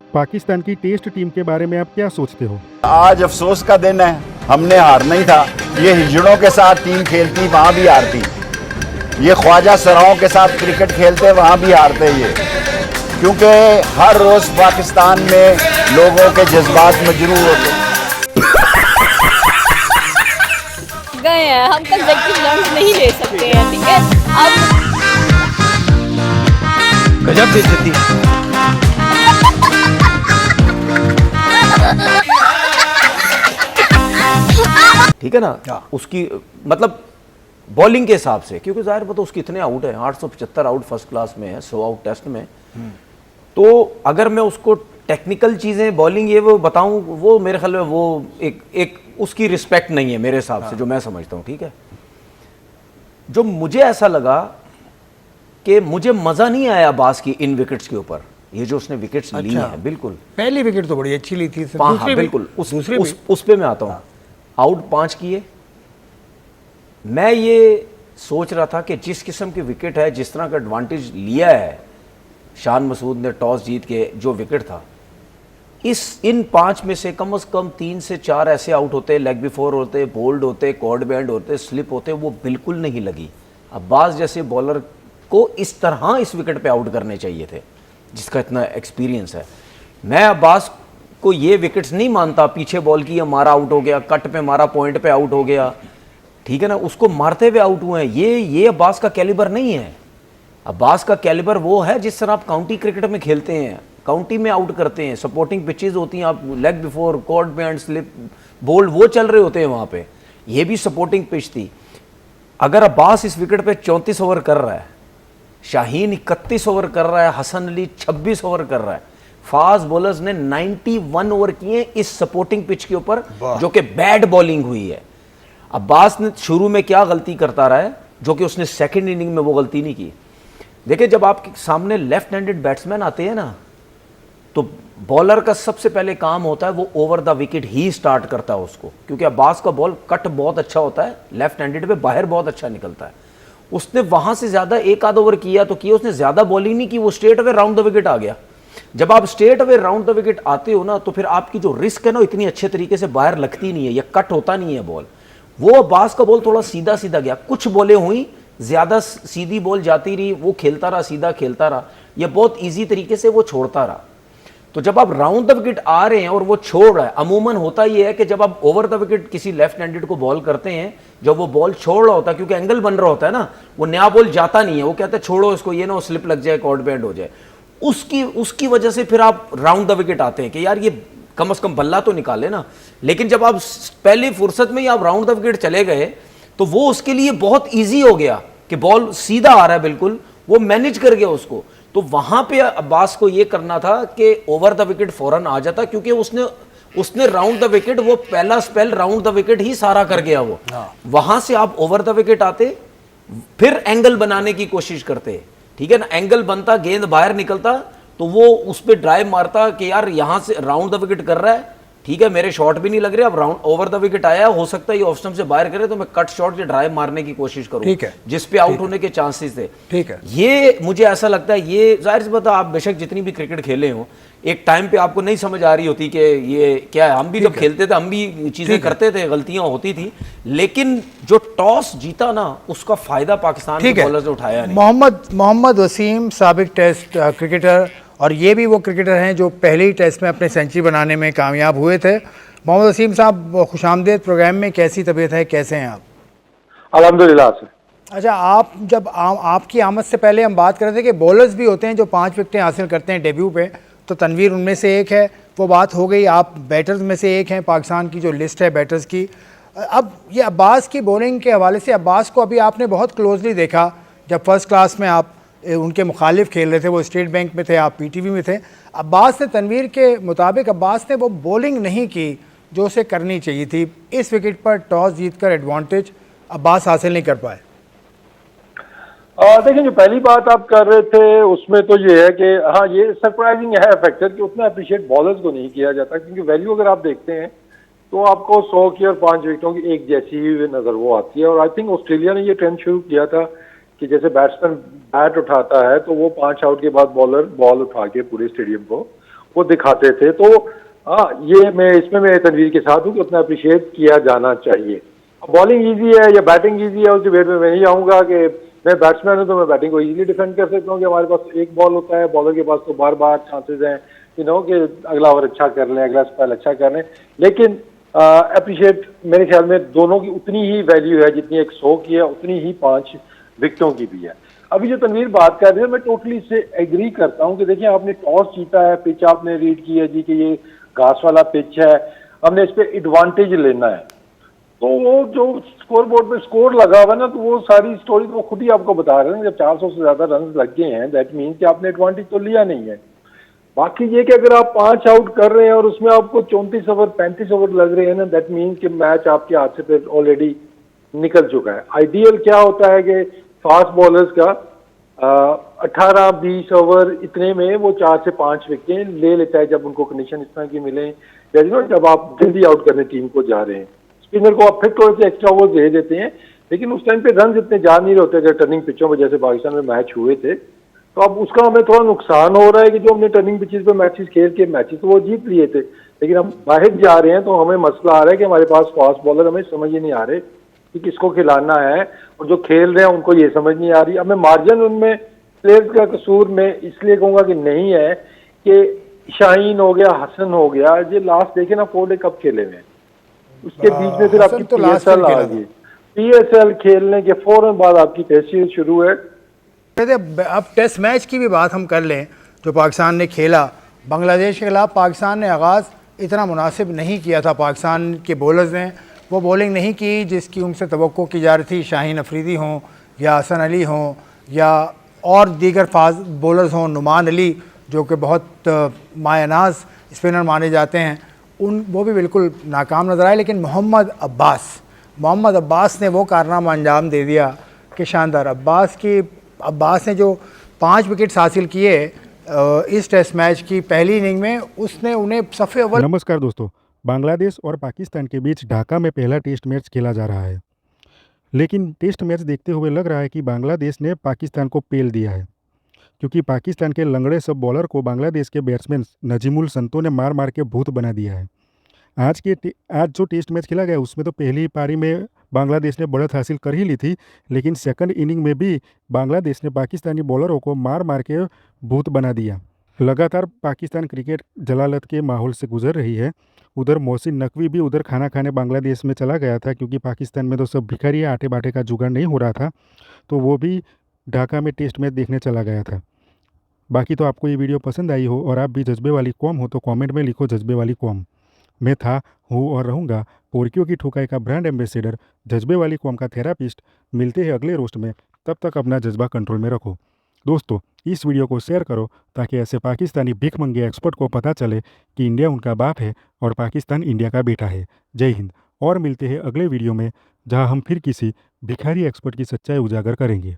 पाकिस्तान की test team के बारे में आप क्या सोचते हो? आज अफसोस का दिन है, हमने हारना ही था। ये हिजड़ों के साथ टीम खेलती वहाँ भी हारती, ये ख्वाजा सराओं के साथ क्रिकेट खेलते वहाँ भी हारते ये, क्योंकि हर रोज़ पाकिस्तान में लोगों के जज्बात मजरूह होते। गए हैं हम तक व्यक्ति लॉन्च नहीं ले सकते हैं, ठीक है। अब गजब बेइज्जती। ठीक है ना, उसकी मतलब बॉलिंग के हिसाब से, क्योंकि जाहिर बात उसके इतने आउट है, 875 आउट फर्स्ट क्लास में है, 100 आउट टेस्ट में। तो अगर मैं उसको टेक्निकल चीजें बॉलिंग ये वो बताऊं, वो मेरे ख्याल में वो एक उसकी रिस्पेक्ट नहीं है मेरे हिसाब से, जो मैं समझता हूं। ठीक है, जो मुझे ऐसा लगा कि मुझे मजा नहीं आया अब्बास की इन विकेट्स के ऊपर, ये जो उसने विकेट्स ली हैं। बिल्कुल पहली विकेट तो बड़ी अच्छी ली थी, हाँ बिल्कुल, उस पे मैं आता हूँ। आउट 5 किए। मैं ये सोच रहा था कि जिस किस्म की विकेट है, जिस तरह का एडवांटेज लिया है शान मसूद ने टॉस जीत के, जो विकेट था, इन 5 में से कम 3 से 4 ऐसे आउट होते, लेग बिफोर होते, बोल्ड होते, कॉर्ड बैंड होते, स्लिप होते, वो बिल्कुल नहीं लगी। अब्बास जैसे बॉलर को इस तरह इस विकेट पे आउट करने चाहिए थे, जिसका इतना एक्सपीरियंस है। मैं अब्बास को ये विकेट्स नहीं मानता, पीछे बॉल की मारा आउट हो गया, कट पे मारा पॉइंट पे आउट हो गया, ठीक है ना, उसको मारते हुए आउट हुए हैं, ये अब्बास का कैलिबर नहीं है। अब्बास का कैलिबर वो है जिस तरह आप काउंटी क्रिकेट में खेलते हैं, काउंटी में आउट करते हैं, सपोर्टिंग पिचेस होती हैं, आप leg before, caught behind, slip, bowled वो चल रहे होते हैं वहां पे, ये भी सपोर्टिंग पिच थी। अगर अब्बास इस विकेट पे 34 ओवर कर रहा है, शाहीन 31 ओवर कर रहा है, हसन अली 26 ओवर कर रहा है, फास्ट बॉलर्स ने 91 ओवर किए इस सपोर्टिंग पिच के ऊपर, जो कि बैड बॉलिंग हुई है। अब्बास ने शुरू में क्या गलती करता रहा है, जो कि उसने सेकंड इनिंग में वो गलती नहीं की। देखिए, जब आपके सामने लेफ्ट हैंडेड बैट्समैन आते हैं ना, तो बॉलर का सबसे पहले काम होता है वो over the wicket he start करता है उसको, क्योंकि अब्बास का बॉल कट बहुत अच्छा होता है, लेफ्ट हैंडेड पे बाहर बहुत अच्छा निकलता है। उसने वहां से ज्यादा एक आध ओवर किया तो किया, उसने ज्यादा बॉलिंग नहीं की, वो straight away round the wicket आ गया। जब आप straight away round the wicket आते हो ना, तो फिर आपकी जो रिस्क है ना, इतनी अच्छे तरीके से बाहर लगती नहीं है, या कट होता नहीं है बॉल। वो अब्बास का बॉल थोड़ा सीधा सीधा गया, कुछ बॉलें हुई ज्यादा सीधी बॉल जाती रही, वो खेलता रहा, सीधा खेलता रहा, ये बहुत ईजी तरीके से वो छोड़ता रहा। तो जब आप राउंड द विकेट आ रहे हैं और वो छोड़ रहा है, अमूमन होता यह है कि जब आप ओवर द विकेट किसी लेफ्ट हैंडेड को बॉल करते हैं, जब वो बॉल छोड़ रहा होता है, क्योंकि एंगल बन रहा होता है ना, वो नया बॉल जाता नहीं है, वो कहते हैं छोड़ो इसको, ये ना वो स्लिप लग जाए, कॉर्ड बैंड हो जाए, उसकी वजह से फिर आप राउंड द विकेट आते हैं कि यार ये कम से कम बल्ला तो निकाले ना। लेकिन जब आप पहली फुर्सत में ही आप राउंड द विकेट चले गए, तो वो उसके लिए बहुत ईजी हो गया कि बॉल सीधा आ रहा है, बिल्कुल वो मैनेज कर गया उसको। तो वहां पे अब्बास को ये करना था कि ओवर द विकेट फौरन आ जाता, क्योंकि उसने राउंड द विकेट, वो पहला स्पेल राउंड द विकेट ही सारा कर गया वो। वहां से आप ओवर द विकेट आते, फिर एंगल बनाने की कोशिश करते, ठीक है ना, एंगल बनता, गेंद बाहर निकलता, तो वो उस पर ड्राइव मारता कि यार यहां से राउंड द विकेट कर रहा है, ठीक है, मेरे शॉट भी नहीं लग रहे, अब राउंड ओवर द विकेट आया, हो सकता है ये ऑफ स्टंप से बाहर करे तो मैं कट शॉट या ड्राइव मारने की कोशिश करूं, ठीक है, जिस पे आउट होने के चांसेस थे। ठीक है, ये मुझे ऐसा लगता है, ये जाहिर सी बात है, आप बेशक जितनी भी क्रिकेट खेले हो, एक टाइम पे आपको नहीं समझ आ रही होती कि ये क्या है। हम भी जब खेलते थे, हम भी चीजें करते थे, गलतियां होती थी, लेकिन जो टॉस जीता ना, उसका फायदा पाकिस्तान के बॉलर्स ने उठाया नहीं। मोहम्मद वसीम साबिक टेस्ट क्रिकेटर, और ये भी वो क्रिकेटर हैं जो पहले ही टेस्ट में अपने सेंचुरी बनाने में कामयाब हुए थे। मोहम्मद वसीम साहब, खुशामदीद प्रोग्राम में, कैसी तबीयत है, कैसे हैं आप? अल्हम्दुलिल्लाह से। अच्छा, आप जब आपकी आमद से पहले हम बात कर रहे थे कि बॉलर्स भी होते हैं जो 5 विकेटें हासिल करते हैं डेब्यू पे, तो तनवीर उनमें से एक है, वो बात हो गई। आप बैटर्स में से एक हैं, पाकिस्तान की जो लिस्ट है बैटर्स की। अब ये अब्बास की बॉलिंग के हवाले से, अब्बास को अभी आपने बहुत क्लोजली देखा, जब फर्स्ट क्लास में आप उनके मुखालिफ खेल रहे थे, वो स्टेट बैंक में थे, आप पीटीवी में थे। अब्बास ने, तनवीर के मुताबिक अब्बास ने वो बॉलिंग नहीं की जो उसे करनी चाहिए थी। इस विकेट पर टॉस जीतकर एडवांटेज अब्बास हासिल नहीं कर पाए। देखिए, जो पहली बात आप कर रहे थे उसमें तो ये है कि हाँ, ये सरप्राइजिंग है फैक्टर कि उतना अप्रिशिएट बॉलर्स को नहीं किया जाता, क्योंकि वैल्यू अगर आप देखते हैं तो आपको 100 की और 5 विकेटों की एक जैसी ही नजर वो आती है। और आई थिंक ऑस्ट्रेलिया ने ये ट्रेंड शुरू किया था कि जैसे बैट्समैन बैट उठाता है तो वो 5 आउट के बाद बॉलर बॉल उठा के पूरे स्टेडियम को वो दिखाते थे। तो हाँ, ये मैं तनवीर के साथ हूँ कि उतना अप्रिशिएट किया जाना चाहिए। बॉलिंग इजी है या बैटिंग इजी है उस डिबेट में मैं नहीं आऊँगा कि मैं बैट्समैन हूँ तो मैं बैटिंग को इजीली डिफेंड कर सकता हूँ कि हमारे पास एक बॉल होता है, बॉलर के पास तो बार बार चांसेस हैं कि अगला ओवर अच्छा कर लें, अगला स्पेल अच्छा कर लें। लेकिन अप्रिशिएट मेरे ख्याल में दोनों की उतनी ही वैल्यू है जितनी एक 100 की है, उतनी ही 5 विकेटों की भी है। अभी जो तनवीर बात कर रहे हैं मैं टोटली इससे एग्री करता हूँ कि देखिए आपने टॉस जीता है, पिच आपने रीड की है जी कि ये घास वाला पिच है, हमने इस पर एडवांटेज लेना है। तो वो जो स्कोर बोर्ड पे स्कोर लगा हुआ ना, तो वो सारी स्टोरी तो खुद ही आपको बता रहे हैं। जब 400 से ज्यादा रन लग गए हैं दैट मीन कि आपने एडवांटेज तो लिया नहीं है। बाकी ये कि अगर आप 5 आउट कर रहे हैं और उसमें आपको 34 ओवर 35 ओवर लग रहे हैं ना, दैट मीन कि मैच आपके हाथ से फिर ऑलरेडी निकल चुका है। आइडियल क्या होता है कि फास्ट बॉलर्स का 18-20 ओवर इतने में वो 4 से 5 विकेटें ले लेता है जब उनको कंडीशन इस तरह की मिले या जब आप जल्दी आउट करने टीम को जा रहे हैं। स्पिनर को आप फिर थोड़े से एक्स्ट्रा ओवर दे देते हैं, लेकिन उस टाइम पे रन इतने जा नहीं रहे होते अगर टर्निंग पिचों में जैसे पाकिस्तान में मैच हुए थे। तो अब उसका हमें थोड़ा नुकसान हो रहा है कि जो हमने टर्निंग पिचेस पे मैचेस खेल के मैचेस तो वो जीत लिए थे, लेकिन हम बाहर जा रहे हैं तो हमें मसला आ रहा है कि हमारे पास फास्ट बॉलर हमें समझ ही नहीं आ रहे कि किसको खिलाना है, और जो खेल रहे हैं उनको ये समझ नहीं आ रही। हमें मार्जिन उनमें प्लेयर्स का कसूर में इसलिए कहूँगा कि नहीं है कि शाहीन हो गया, हसन हो गया, ये लास्ट देखे ना 4 डे कप खेले हुए हैं, उसके बीच में फिर आपकी तो लास्ट PSL आ गई। PSL खेलने के फौरन बाद आपकी टेस्ट सीरीज शुरू है। अब टेस्ट मैच की भी बात हम कर लें जो पाकिस्तान ने खेला बांग्लादेश के खिलाफ। पाकिस्तान ने आगाज़ इतना मुनासिब नहीं किया था, पाकिस्तान के बॉलर्स ने वो बॉलिंग नहीं की जिसकी उनसे तवक्को की जा रही थी। शाहीन अफरीदी हों या हसन अली हों या और दीगर फास्ट बॉलर्स हों, नुमान अली जो कि बहुत मायनाज स्पिनर माने जाते हैं, वो भी बिल्कुल नाकाम नज़र आए। लेकिन मोहम्मद अब्बास ने वो कारनामा अंजाम दे दिया कि शानदार। अब्बास ने जो 5 विकेट्स हासिल किए इस टेस्ट मैच की पहली इनिंग में, उसने उन्हें सफ़े अव्वल। नमस्कार दोस्तों, बांग्लादेश और पाकिस्तान के बीच ढाका में पहला टेस्ट मैच खेला जा रहा है। लेकिन टेस्ट मैच देखते हुए लग रहा है कि बांग्लादेश ने पाकिस्तान को पेल दिया है, क्योंकि पाकिस्तान के लंगड़े सब बॉलर को बांग्लादेश के बैट्समैन नजीमुल संतो ने मार मार के भूत बना दिया है। आज जो टेस्ट मैच खेला गया उसमें तो पहली पारी में बांग्लादेश ने बढ़त हासिल कर ही ली थी, लेकिन सेकंड इनिंग में भी बांग्लादेश ने पाकिस्तानी बॉलरों को मार मार के भूत बना दिया। लगातार पाकिस्तान क्रिकेट जलालत के माहौल से गुजर रही है। उधर मोहसिन नकवी भी उधर खाना खाने बांग्लादेश में चला गया था, क्योंकि पाकिस्तान में तो सब भिखारी आटे बाटे का जुगाड़ नहीं हो रहा था, तो वो भी ढाका में टेस्ट मैच देखने चला गया था। बाकी तो आपको ये वीडियो पसंद आई हो और आप भी जज्बे वाली कौम हो तो कमेंट में लिखो जज्बे वाली कौम। मैं था, हूँ और रहूँगा पोर्कियों की ठुकाई का ब्रांड एम्बेसडर, जज्बे वाली कौम का थेरापिस्ट। मिलते हैं अगले रोस्ट में, तब तक अपना जज्बा कंट्रोल में रखो। दोस्तों, इस वीडियो को शेयर करो ताकि ऐसे पाकिस्तानी भीख मंगे एक्सपर्ट को पता चले कि इंडिया उनका बाप है और पाकिस्तान इंडिया का बेटा है। जय हिंद। और मिलते हैं अगले वीडियो में, जहां हम फिर किसी भिखारी एक्सपर्ट की सच्चाई उजागर करेंगे।